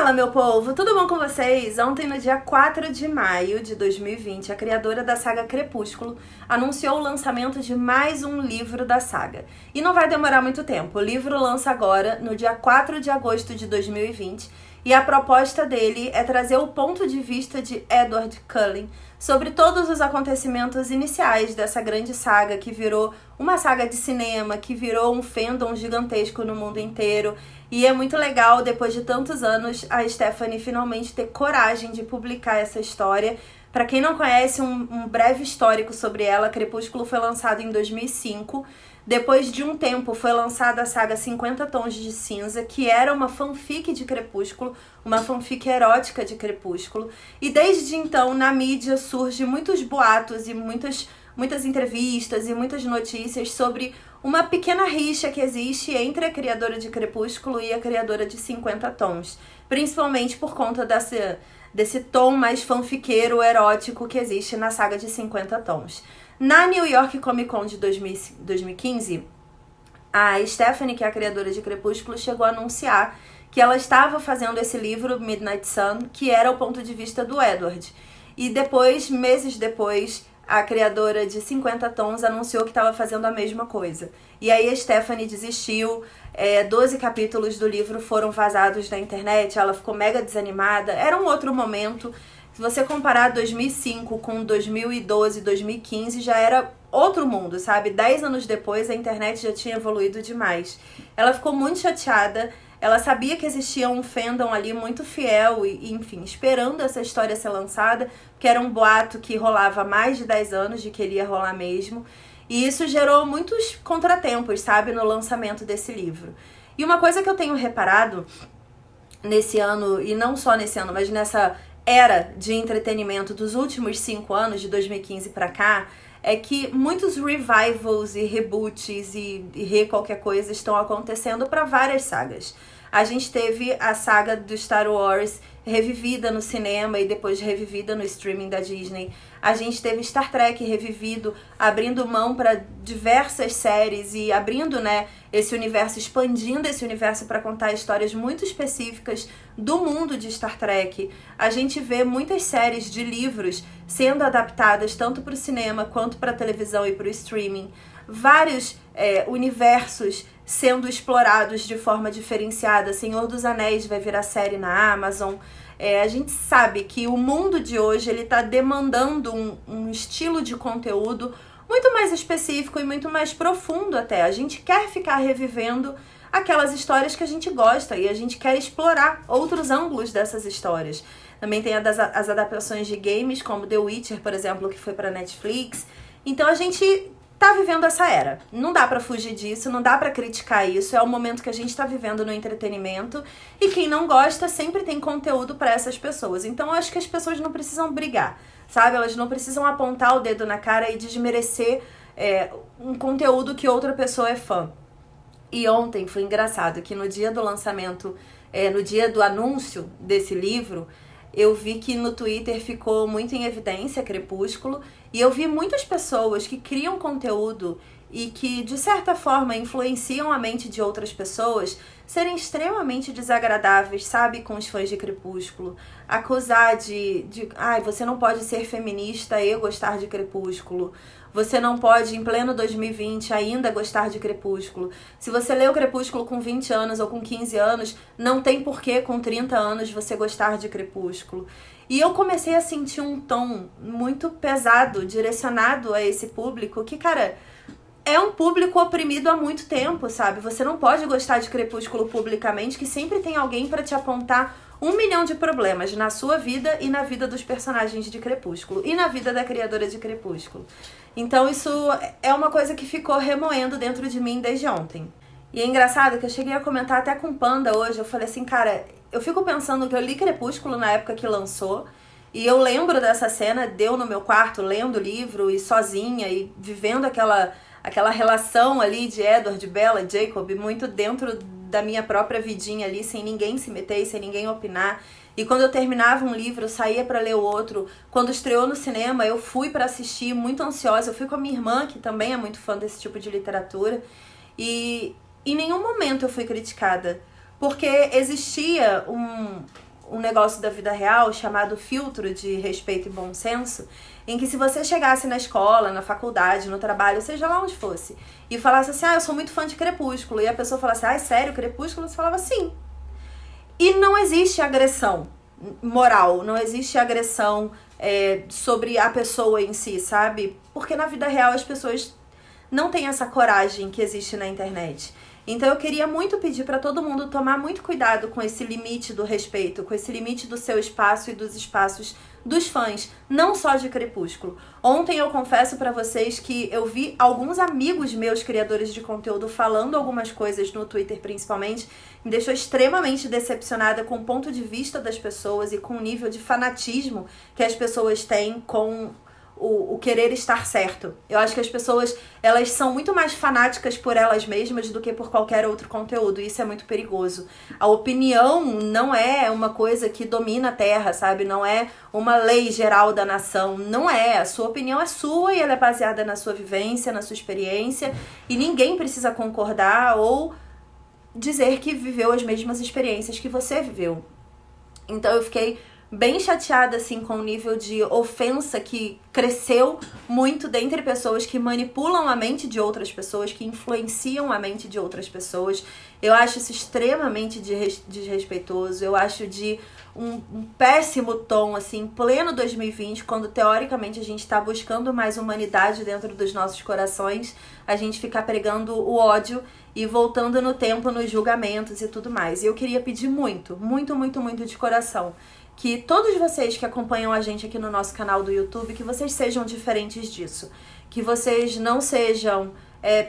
Fala, meu povo, tudo bom com vocês? Ontem, no dia 4 de maio de 2020, a criadora da saga Crepúsculo anunciou o lançamento de mais um livro da saga. E não vai demorar muito tempo, o livro lança agora, no dia 4 de agosto de 2020, e a proposta dele é trazer o ponto de vista de Edward Cullen sobre todos os acontecimentos iniciais dessa grande saga que virou uma saga de cinema, que virou um fandom gigantesco no mundo inteiro. E é muito legal, depois de tantos anos, a Stephanie finalmente ter coragem de publicar essa história. Para quem não conhece, um breve histórico sobre ela, Crepúsculo foi lançado em 2005. Depois de um tempo foi lançada a saga 50 Tons de Cinza, que era uma fanfic de Crepúsculo, uma fanfic erótica de Crepúsculo. E desde então, na mídia, surgem muitos boatos e muitas entrevistas e muitas notícias sobre uma pequena rixa que existe entre a criadora de Crepúsculo e a criadora de 50 Tons. Principalmente por conta desse tom mais fanfiqueiro, erótico que existe na saga de 50 Tons. Na New York Comic Con de 2015, a Stephanie, que é a criadora de Crepúsculo, chegou a anunciar que ela estava fazendo esse livro, Midnight Sun, que era o ponto de vista do Edward. E depois, meses depois, a criadora de 50 Tons anunciou que estava fazendo a mesma coisa. E aí a Stephanie desistiu, 12 capítulos do livro foram vazados na internet, ela ficou mega desanimada, era um outro momento. Se você comparar 2005 com 2012, 2015, já era outro mundo, sabe? 10 anos depois, a internet já tinha evoluído demais. Ela ficou muito chateada, ela sabia que existia um fandom ali muito fiel e, enfim, esperando essa história ser lançada, que era um boato que rolava há mais de 10 anos, de que ele ia rolar mesmo. E isso gerou muitos contratempos, sabe, no lançamento desse livro. E uma coisa que eu tenho reparado nesse ano, e não só nesse ano, mas nessa era de entretenimento dos últimos 5 anos, de 2015 pra cá, é que muitos revivals e reboots e qualquer coisa estão acontecendo para várias sagas. A gente teve a saga do Star Wars revivida no cinema e depois revivida no streaming da Disney. A gente teve Star Trek revivido, abrindo mão para diversas séries e abrindo, esse universo, expandindo esse universo para contar histórias muito específicas do mundo de Star Trek. A gente vê muitas séries de livros sendo adaptadas tanto para o cinema quanto para a televisão e para o streaming. Vários universos sendo explorados de forma diferenciada. Senhor dos Anéis vai virar série na Amazon. A gente sabe que o mundo de hoje ele está demandando um estilo de conteúdo muito mais específico e muito mais profundo até. A gente quer ficar revivendo aquelas histórias que a gente gosta e a gente quer explorar outros ângulos dessas histórias. Também tem as adaptações de games, como The Witcher, por exemplo, que foi para Netflix. Então a gente tá vivendo essa era. Não dá pra fugir disso, não dá pra criticar isso. É o momento que a gente tá vivendo no entretenimento. E quem não gosta sempre tem conteúdo pra essas pessoas. Então eu acho que as pessoas não precisam brigar, sabe? Elas não precisam apontar o dedo na cara e desmerecer um conteúdo que outra pessoa é fã. E ontem foi engraçado que no dia do lançamento, no dia do anúncio desse livro, eu vi que no Twitter ficou muito em evidência Crepúsculo e eu vi muitas pessoas que criam conteúdo e que, de certa forma, influenciam a mente de outras pessoas serem extremamente desagradáveis, sabe, com os fãs de Crepúsculo. Acusar você não pode ser feminista e gostar de Crepúsculo. Você não pode, em pleno 2020, ainda gostar de Crepúsculo. Se você leu Crepúsculo com 20 anos ou com 15 anos, não tem porquê com 30 anos você gostar de Crepúsculo. E eu comecei a sentir um tom muito pesado, direcionado a esse público, que, cara, é um público oprimido há muito tempo, sabe? Você não pode gostar de Crepúsculo publicamente, que sempre tem alguém pra te apontar 1 milhão de problemas na sua vida e na vida dos personagens de Crepúsculo e na vida da criadora de Crepúsculo. Então isso é uma coisa que ficou remoendo dentro de mim desde ontem. E é engraçado que eu cheguei a comentar até com o Panda hoje, eu falei assim, cara, eu fico pensando que eu li Crepúsculo na época que lançou, e eu lembro dessa cena, deu no meu quarto lendo o livro e sozinha e vivendo aquela relação ali de Edward, Bella e Jacob muito dentro da minha própria vidinha ali, sem ninguém se meter, sem ninguém opinar. E quando eu terminava um livro, eu saía pra ler o outro. Quando estreou no cinema, eu fui pra assistir, muito ansiosa. Eu fui com a minha irmã, que também é muito fã desse tipo de literatura. E em nenhum momento eu fui criticada. Porque existia um negócio da vida real chamado filtro de respeito e bom senso, em que se você chegasse na escola, na faculdade, no trabalho, seja lá onde fosse, e falasse assim, eu sou muito fã de Crepúsculo, e a pessoa falasse, sério, Crepúsculo? Você falava sim. E não existe agressão moral, não existe agressão sobre a pessoa em si, sabe? Porque na vida real as pessoas não têm essa coragem que existe na internet. Então eu queria muito pedir para todo mundo tomar muito cuidado com esse limite do respeito, com esse limite do seu espaço e dos espaços dos fãs, não só de Crepúsculo. Ontem eu confesso para vocês que eu vi alguns amigos meus, criadores de conteúdo, falando algumas coisas no Twitter principalmente, me deixou extremamente decepcionada com o ponto de vista das pessoas e com o nível de fanatismo que as pessoas têm com o querer estar certo. Eu acho que as pessoas, elas são muito mais fanáticas por elas mesmas do que por qualquer outro conteúdo, e isso é muito perigoso. A opinião não é uma coisa que domina a terra, sabe? Não é uma lei geral da nação, não é. A sua opinião é sua e ela é baseada na sua vivência, na sua experiência, e ninguém precisa concordar ou dizer que viveu as mesmas experiências que você viveu. Então eu fiquei bem chateada, assim, com o nível de ofensa que cresceu muito dentre pessoas que manipulam a mente de outras pessoas, que influenciam a mente de outras pessoas. Eu acho isso extremamente desrespeitoso, eu acho de um péssimo tom, assim, pleno 2020, quando teoricamente a gente está buscando mais humanidade dentro dos nossos corações, a gente ficar pregando o ódio e voltando no tempo nos julgamentos e tudo mais. E eu queria pedir muito, muito, muito, muito de coração que todos vocês que acompanham a gente aqui no nosso canal do YouTube, que vocês sejam diferentes disso. Que vocês não sejam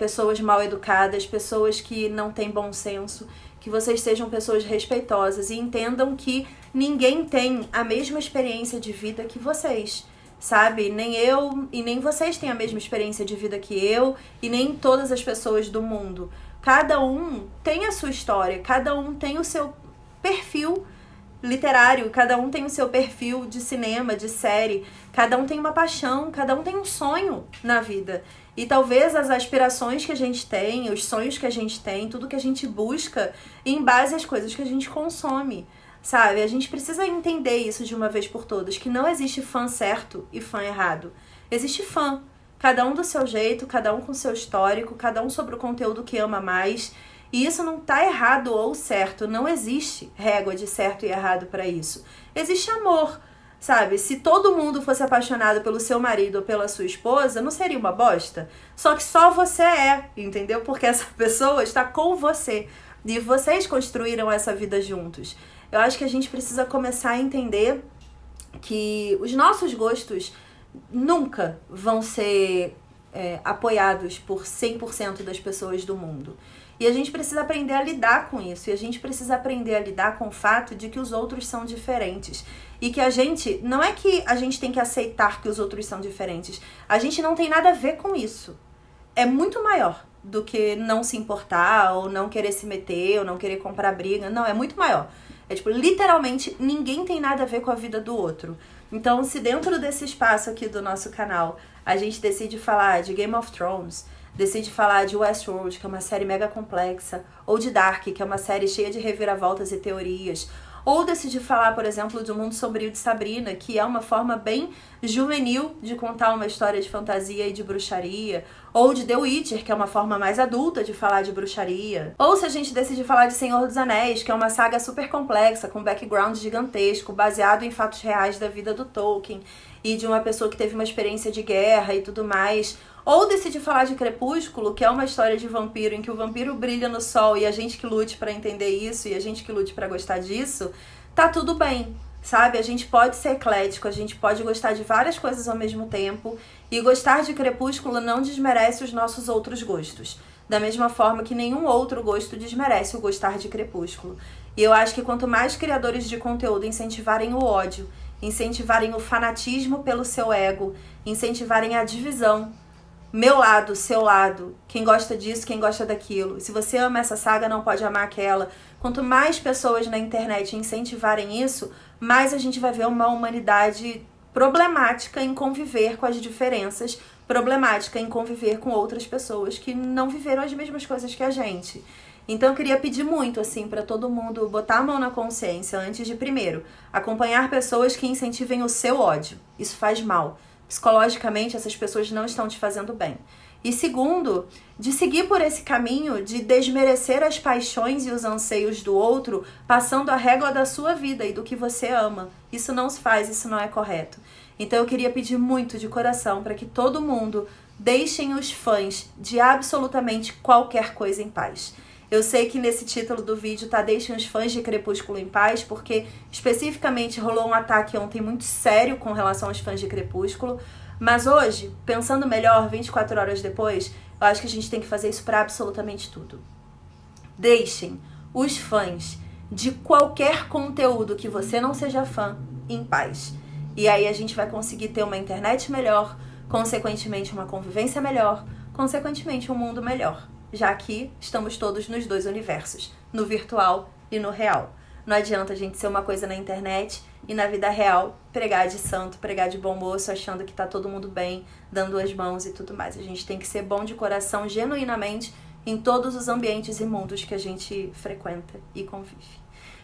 pessoas mal educadas, pessoas que não têm bom senso, que vocês sejam pessoas respeitosas e entendam que ninguém tem a mesma experiência de vida que vocês, sabe? Nem eu e nem vocês têm a mesma experiência de vida que eu e nem todas as pessoas do mundo. Cada um tem a sua história, cada um tem o seu perfil literário, cada um tem o seu perfil de cinema, de série, cada um tem uma paixão, cada um tem um sonho na vida. E talvez as aspirações que a gente tem, os sonhos que a gente tem, tudo que a gente busca em base às coisas que a gente consome, sabe? A gente precisa entender isso de uma vez por todas, que não existe fã certo e fã errado. Existe fã, cada um do seu jeito, cada um com seu histórico, cada um sobre o conteúdo que ama mais. E isso não tá errado ou certo, não existe régua de certo e errado pra isso. Existe amor, sabe? Se todo mundo fosse apaixonado pelo seu marido ou pela sua esposa, não seria uma bosta? Só que só você entendeu? Porque essa pessoa está com você e vocês construíram essa vida juntos. Eu acho que a gente precisa começar a entender que os nossos gostos nunca vão ser apoiados por 100% das pessoas do mundo. E a gente precisa aprender a lidar com isso. E a gente precisa aprender a lidar com o fato de que os outros são diferentes. E que a gente... Não é que a gente tem que aceitar que os outros são diferentes. A gente não tem nada a ver com isso. É muito maior do que não se importar, ou não querer se meter, ou não querer comprar briga. Não, é muito maior. É tipo, literalmente, ninguém tem nada a ver com a vida do outro. Então, se dentro desse espaço aqui do nosso canal, a gente decide falar de Game of Thrones, decide falar de Westworld, que é uma série mega complexa, ou de Dark, que é uma série cheia de reviravoltas e teorias, ou decide falar, por exemplo, de O Mundo Sombrio de Sabrina, que é uma forma bem juvenil de contar uma história de fantasia e de bruxaria, ou de The Witcher, que é uma forma mais adulta de falar de bruxaria, ou se a gente decide falar de Senhor dos Anéis, que é uma saga super complexa, com background gigantesco, baseado em fatos reais da vida do Tolkien, e de uma pessoa que teve uma experiência de guerra e tudo mais. Ou decide falar de Crepúsculo, que é uma história de vampiro em que o vampiro brilha no sol e a gente que lute pra entender isso e a gente que lute pra gostar disso, tá tudo bem, sabe? A gente pode ser eclético, a gente pode gostar de várias coisas ao mesmo tempo, e gostar de Crepúsculo não desmerece os nossos outros gostos, da mesma forma que nenhum outro gosto desmerece o gostar de Crepúsculo. E eu acho que quanto mais criadores de conteúdo incentivarem o ódio, incentivarem o fanatismo pelo seu ego, incentivarem a divisão, meu lado, seu lado, quem gosta disso, quem gosta daquilo. Se você ama essa saga, não pode amar aquela. Quanto mais pessoas na internet incentivarem isso, mais a gente vai ver uma humanidade problemática em conviver com as diferenças, problemática em conviver com outras pessoas que não viveram as mesmas coisas que a gente. Então eu queria pedir muito, assim, pra todo mundo botar a mão na consciência antes de, primeiro, acompanhar pessoas que incentivem o seu ódio. Isso faz mal. Psicologicamente, essas pessoas não estão te fazendo bem. E segundo, de seguir por esse caminho de desmerecer as paixões e os anseios do outro, passando a régua da sua vida e do que você ama. Isso não se faz, isso não é correto. Então eu queria pedir muito de coração para que todo mundo deixem os fãs de absolutamente qualquer coisa em paz. Eu sei que nesse título do vídeo tá Deixem os fãs de Crepúsculo em paz, porque especificamente rolou um ataque ontem muito sério com relação aos fãs de Crepúsculo. Mas hoje, pensando melhor, 24 horas depois, eu acho que a gente tem que fazer isso para absolutamente tudo. Deixem os fãs de qualquer conteúdo que você não seja fã em paz. E aí a gente vai conseguir ter uma internet melhor, consequentemente uma convivência melhor, consequentemente um mundo melhor. Já que estamos todos nos dois universos, no virtual e no real. Não adianta a gente ser uma coisa na internet e na vida real pregar de santo, pregar de bom moço, achando que tá todo mundo bem, dando as mãos e tudo mais. A gente tem que ser bom de coração, genuinamente, em todos os ambientes e mundos que a gente frequenta e convive.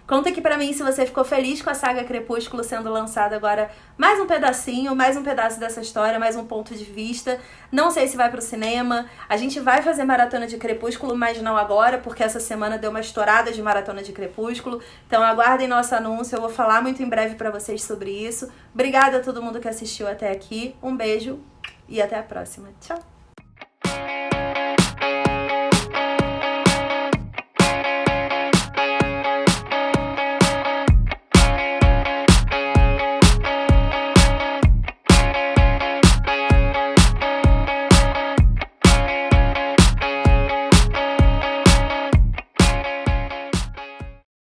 Conta aqui pra mim se você ficou feliz com a saga Crepúsculo sendo lançada agora. Mais um pedacinho, mais um pedaço dessa história, mais um ponto de vista. Não sei se vai pro cinema. A gente vai fazer maratona de Crepúsculo, mas não agora, porque essa semana deu uma estourada de maratona de Crepúsculo. Então aguardem nosso anúncio, eu vou falar muito em breve pra vocês sobre isso. Obrigada a todo mundo que assistiu até aqui. Um beijo e até a próxima. Tchau!